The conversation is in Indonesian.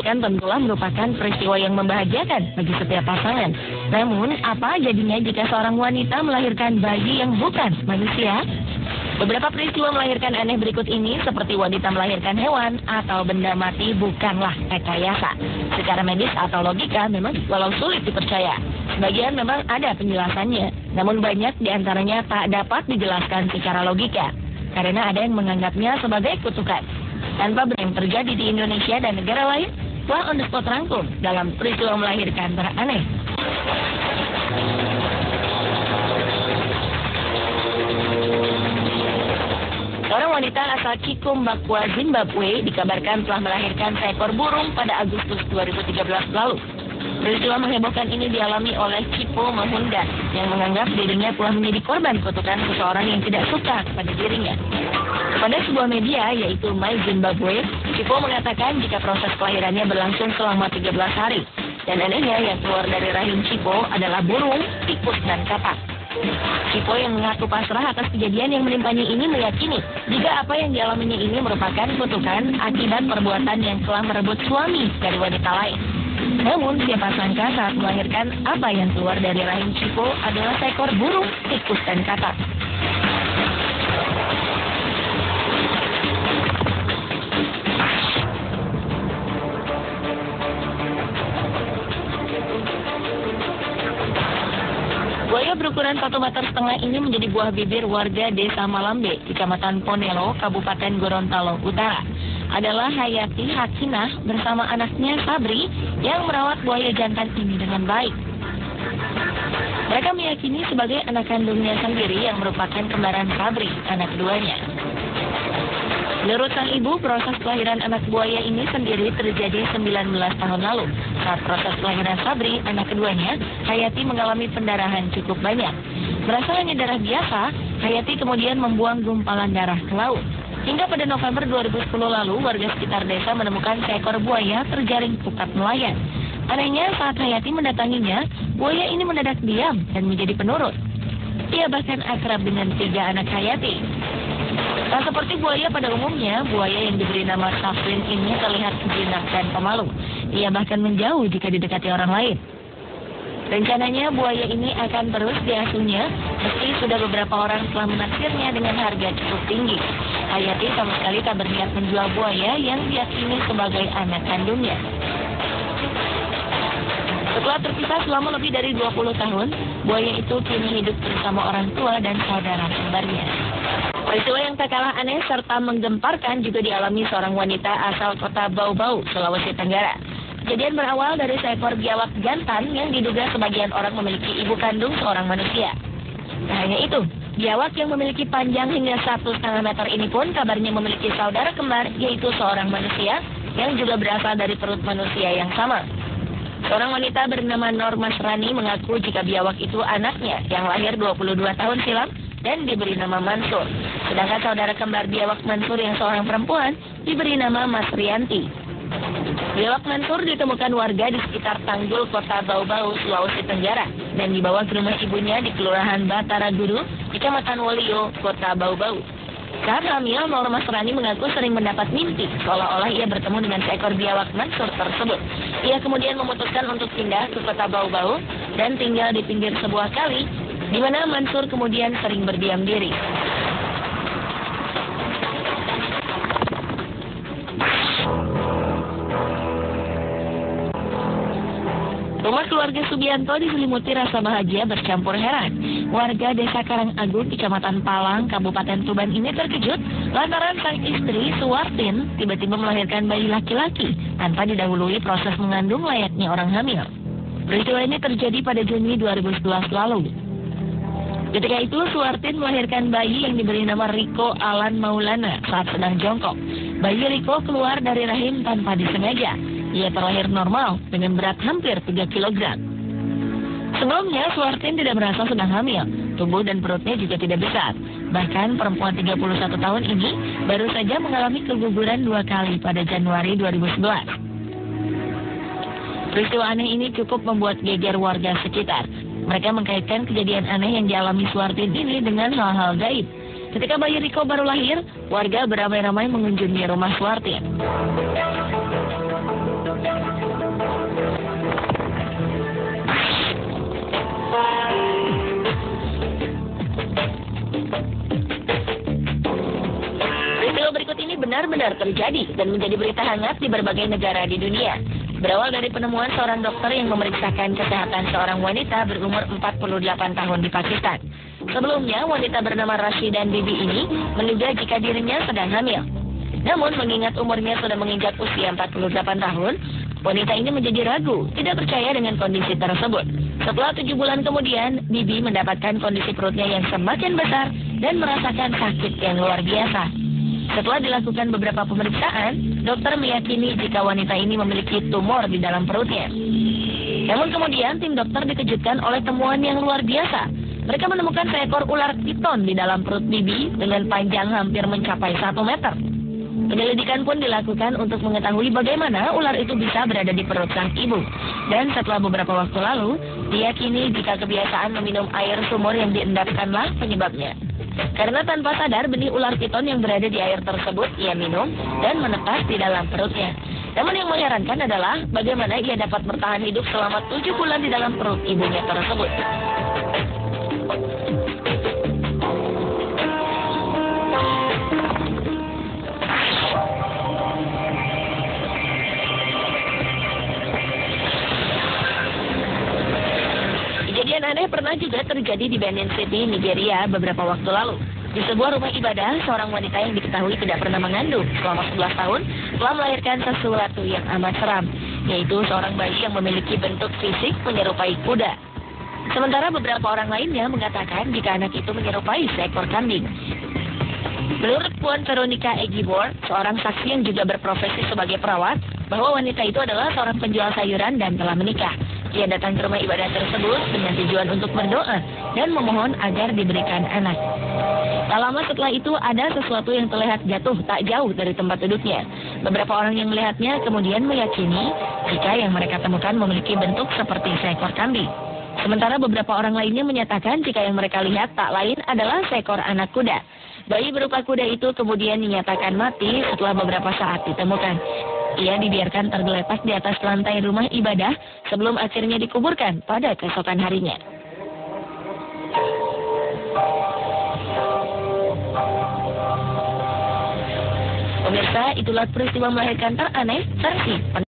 Kan tentulah merupakan peristiwa yang membahagiakan bagi setiap pasangan. Namun, apa jadinya jika seorang wanita melahirkan bayi yang bukan manusia? Beberapa peristiwa melahirkan aneh berikut ini seperti wanita melahirkan hewan atau benda mati bukanlah rekayasa. Secara medis atau logika memang walau sulit dipercaya. Sebagian memang ada penjelasannya, namun banyak diantaranya tak dapat dijelaskan secara logika. Karena ada yang menganggapnya sebagai kutukan. Tanpa yang terjadi di Indonesia dan negara lain, telah on the spot rangkum dalam peristiwa melahirkan teraneh. Seorang wanita asal Cikumbakwa, Zimbabwe dikabarkan telah melahirkan seekor burung pada Agustus 2013 lalu. Peristiwa menghebohkan ini dialami oleh Cipo Mahunda yang menganggap dirinya telah menjadi korban kutukan seseorang yang tidak suka kepada dirinya. Pada sebuah media yaitu My Zimbabwe, Cipo mengatakan jika proses kelahirannya berlangsung selama 13 hari. Dan anehnya yang keluar dari rahim Cipo adalah burung, tikus, dan katak. Cipo yang mengaku pasrah atas kejadian yang menimpanya ini meyakini jika apa yang dialaminya ini merupakan kutukan akibat perbuatan yang telah merebut suami dari wanita lain. Namun siapa sangka saat melahirkan apa yang keluar dari rahim Cipo adalah seekor burung, tikus, dan katak. Buaya berukuran 1,5 meter ini menjadi buah bibir warga Desa Malambe, Kecamatan Ponelo, Kabupaten Gorontalo Utara. Adalah Hayati Hakinah bersama anaknya Sabri yang merawat buaya jantan ini dengan baik. Mereka meyakini sebagai anak kandungnya sendiri yang merupakan kembaran Sabri, anak keduanya. Menurut sang ibu, proses kelahiran anak buaya ini sendiri terjadi 19 tahun lalu. Saat proses kelahiran Sabri, anak keduanya, Hayati mengalami pendarahan cukup banyak. Merasa hanya darah biasa, Hayati kemudian membuang gumpalan darah ke laut. Hingga pada November 2010 lalu, warga sekitar desa menemukan seekor buaya terjaring pukat nelayan. Anehnya, saat Hayati mendatanginya, buaya ini mendadak diam dan menjadi penurut. Ia bahkan akrab dengan 3 anak Hayati. Tak seperti buaya pada umumnya, buaya yang diberi nama Safrin ini terlihat jinak dan pemalu. Ia bahkan menjauh jika didekati orang lain. Rencananya buaya ini akan terus diasuhnya, meski sudah beberapa orang telah menaksirnya dengan harga cukup tinggi. Hayati sama sekali tak berniat menjual buaya yang diyakini sebagai anak kandungnya. Setelah terpisah selama lebih dari 20 tahun, buaya itu kini hidup bersama orang tua dan saudara kembarnya. Peristiwa yang tak kalah aneh serta menggemparkan juga dialami seorang wanita asal kota Bau-Bau, Sulawesi Tenggara. Kejadian berawal dari seekor biawak jantan yang diduga sebagian orang memiliki ibu kandung seorang manusia. Tak hanya itu, biawak yang memiliki panjang hingga 1,5 meter ini pun kabarnya memiliki saudara kembar, yaitu seorang manusia yang juga berasal dari perut manusia yang sama. Seorang wanita bernama Norma Serani mengaku jika biawak itu anaknya yang lahir 22 tahun silam dan diberi nama Mansur. Sedangkan saudara kembar biawak Mansur yang seorang perempuan diberi nama Mas Rianti. Biawak Mansur ditemukan warga di sekitar Tanggul, Kota Bau-Bau, Sulawesi Tenggara dan dibawa ke rumah ibunya di Kelurahan Batara Guru, Kecamatan Wolio, Kota Bau-Bau. Saat hamil, Norma Serani mengaku sering mendapat mimpi seolah-olah ia bertemu dengan seekor biawak Mansur tersebut. Ia kemudian memutuskan untuk pindah ke Kota Bau-Bau dan tinggal di pinggir sebuah kali, di mana Mansur kemudian sering berdiam diri. Rumah keluarga Subianto diselimuti rasa bahagia bercampur heran. Warga Desa Karangagung, Kecamatan Palang, Kabupaten Tuban ini terkejut lantaran sang istri, Suwartin, tiba-tiba melahirkan bayi laki-laki tanpa didahului proses mengandung layaknya orang hamil. Peristiwa ini terjadi pada Juni 2011 lalu. Ketika itu, Suwartin melahirkan bayi yang diberi nama Riko Alan Maulana saat sedang jongkok. Bayi Riko keluar dari rahim tanpa disengaja. Ia terlahir normal dengan berat hampir 3 kg. Sebelumnya, Suwartin tidak merasa sedang hamil. Tubuh dan perutnya juga tidak besar. Bahkan perempuan 31 tahun ini baru saja mengalami keguguran 2 kali pada Januari 2011. Peristiwa aneh ini cukup membuat geger warga sekitar. Mereka mengkaitkan kejadian aneh yang dialami Suwartin ini dengan hal-hal gaib. Ketika bayi Riko baru lahir, warga beramai-ramai mengunjungi rumah Suwartin. benar terjadi dan menjadi berita hangat di berbagai negara di dunia. Berawal dari penemuan seorang dokter yang memeriksakan kesehatan seorang wanita berumur 48 tahun di Pakistan. Sebelumnya, wanita bernama Rashidan Bibi ini menduga jika dirinya sedang hamil. Namun, mengingat umurnya sudah menginjak usia 48 tahun, wanita ini menjadi ragu, tidak percaya dengan kondisi tersebut. Setelah 7 bulan kemudian, Bibi mendapatkan kondisi perutnya yang semakin besar dan merasakan sakit yang luar biasa. Setelah dilakukan beberapa pemeriksaan, dokter meyakini jika wanita ini memiliki tumor di dalam perutnya. Namun kemudian tim dokter dikejutkan oleh temuan yang luar biasa. Mereka menemukan seekor ular piton di dalam perut Bibi dengan panjang hampir mencapai 1 meter. Penyelidikan pun dilakukan untuk mengetahui bagaimana ular itu bisa berada di perut sang ibu. Dan setelah beberapa waktu lalu, diyakini jika kebiasaan meminum air sumur yang diendapkanlah penyebabnya. Karena tanpa sadar benih ular piton yang berada di air tersebut ia minum dan menetas di dalam perutnya. Namun yang mengherankan adalah bagaimana ia dapat bertahan hidup selama 7 bulan di dalam perut ibunya tersebut. Kejadian aneh pernah juga terjadi di Benin City, Nigeria beberapa waktu lalu. Di sebuah rumah ibadah, seorang wanita yang diketahui tidak pernah mengandung selama 11 tahun telah melahirkan sesuatu yang amat seram, yaitu seorang bayi yang memiliki bentuk fisik menyerupai kuda. Sementara beberapa orang lainnya mengatakan jika anak itu menyerupai seekor kambing. Menurut Puan Veronica Egibor, seorang saksi yang juga berprofesi sebagai perawat, bahwa wanita itu adalah seorang penjual sayuran dan telah menikah. Ia datang ke rumah ibadah tersebut dengan tujuan untuk berdoa dan memohon agar diberikan anak. Tak lama setelah itu ada sesuatu yang terlihat jatuh tak jauh dari tempat duduknya. Beberapa orang yang melihatnya kemudian meyakini jika yang mereka temukan memiliki bentuk seperti seekor kambing. Sementara beberapa orang lainnya menyatakan jika yang mereka lihat tak lain adalah seekor anak kuda. Bayi berupa kuda itu kemudian dinyatakan mati setelah beberapa saat ditemukan. Ia dibiarkan tergeletak di atas lantai rumah ibadah sebelum akhirnya dikuburkan pada keesokan harinya. Pemirsa, itulah peristiwa melahirkan teraneh versi